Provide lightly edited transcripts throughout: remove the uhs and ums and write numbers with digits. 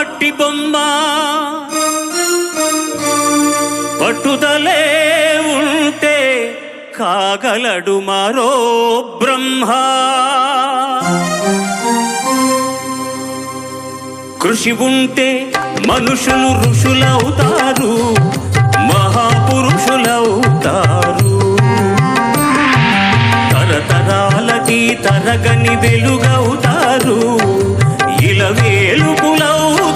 మట్టి బొమ్మ పట్టుదలే ఉంటే కాగలడు మరో బ్రహ్మ. కృషి ఉంటే మనుషులు ఋషులవుతారు, మహాపురుషులవుతారు. తరతరాలకి తరగని వెలుగవుతారు, ఇలా వేలుపులవుతారు.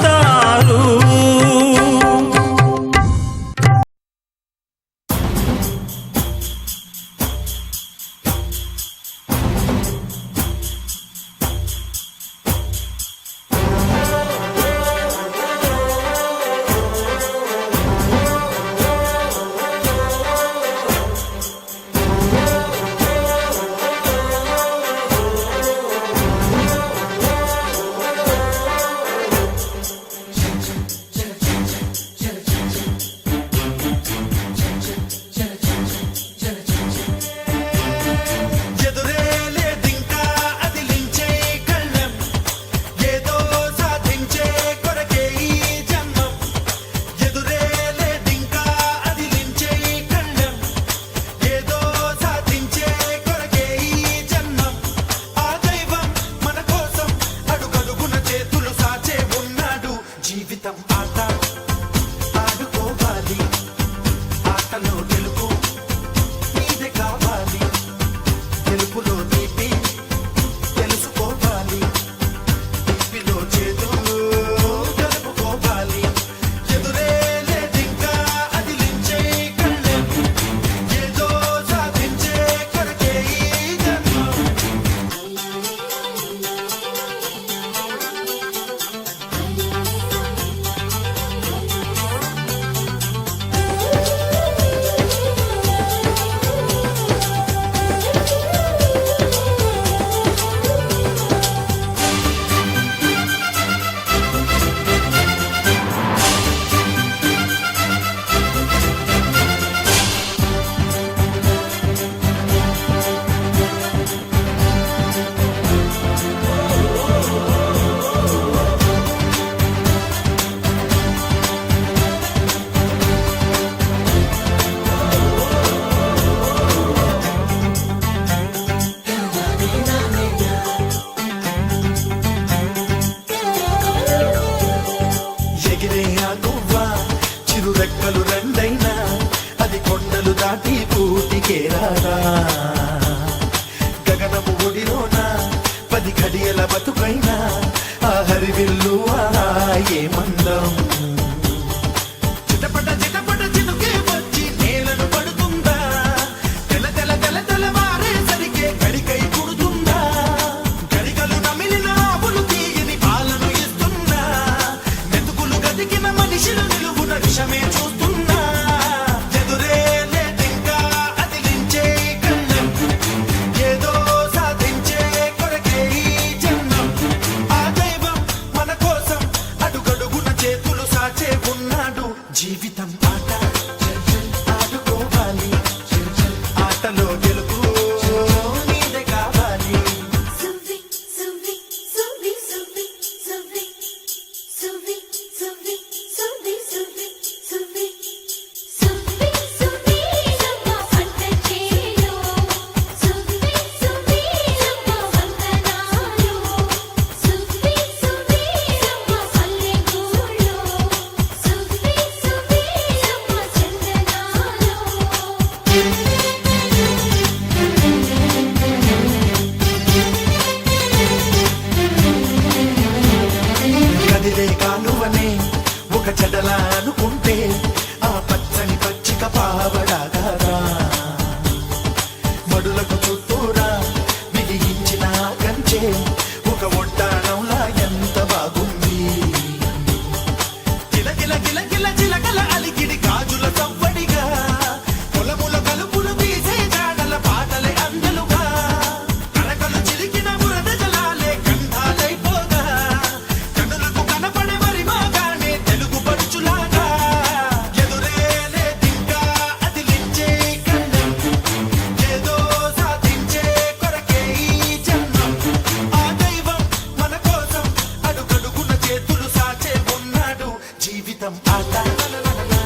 రెక్కలు రెండైనా అది కొండలు దాటి పూటికేరారా. గగనము ఒడిలోన 10 ఘడియల బతుకైనా ఆ హరివిల్లు ఏ మందం. చిటపట చిటపట చినుకే వచ్చి నేలను పడుతుందా, తెల తెల తెల తెలవారేసరికే గడికై పుడుతుందా. గడికలు నమిలిన ఆవులు తీయని పాలను ఇస్తున్నా, మెతుకులు గదికిన మనిషిలు నిలువున విషమే చూస్తున్నా. ఎదురే లేదింకా అదిలించే కళ్ళం, ఏదో సాధించే కొరకే ఈ జన్మం. ఆ దైవం మన కోసం అడుగడుగున చేతులు సాచే ఉన్నాడు. జీవితం ఆట ఆడుకోవాలి, ఆటలో గెలుపు నీదే కావాలి. సువ్వి సువ్వి సువ్వి సువ్వి సువ్వి సువ్వి సువ్వి సువ్వి సువ్వి సువ్వి సువ్వి సువ్వి సువ్వ పంటచేలో, సువ్వి సువ్వి సువ్వ వందనాలు, సువ్వి సువ్వి సువ్వ పల్లెగూళ్ళో, సువ్వి సువ్వి సువ్వ చందనాలు. కదిలే కాలువనే ఒక చెడలా అనుకుంటే ఆ పచ్చని పచ్చిక పావడాగారా. మడులకు చుట్టూరా బిగించిన కంచె ఒక ఒడ్డాణంలా ఎంత బాగుంది. గిలగిల గిలగిల చిలకల అలికిడి గాజుల సవ్వడిగా, పొలముల కలుపులు తీసే జాడల పాటలే అందలుగా. కరకలు చిలికిన బురద జలాలే గంధాలైపోగా, కనులకు కనపడే మరి మాగానే తెలుగు పడుచులాగా. ఎదురే లేదింకా అదిలించే కళ్ళం, ఏదో సాధించే కొరకే ఈ జన్మం. ఆ దైవం తనననననన.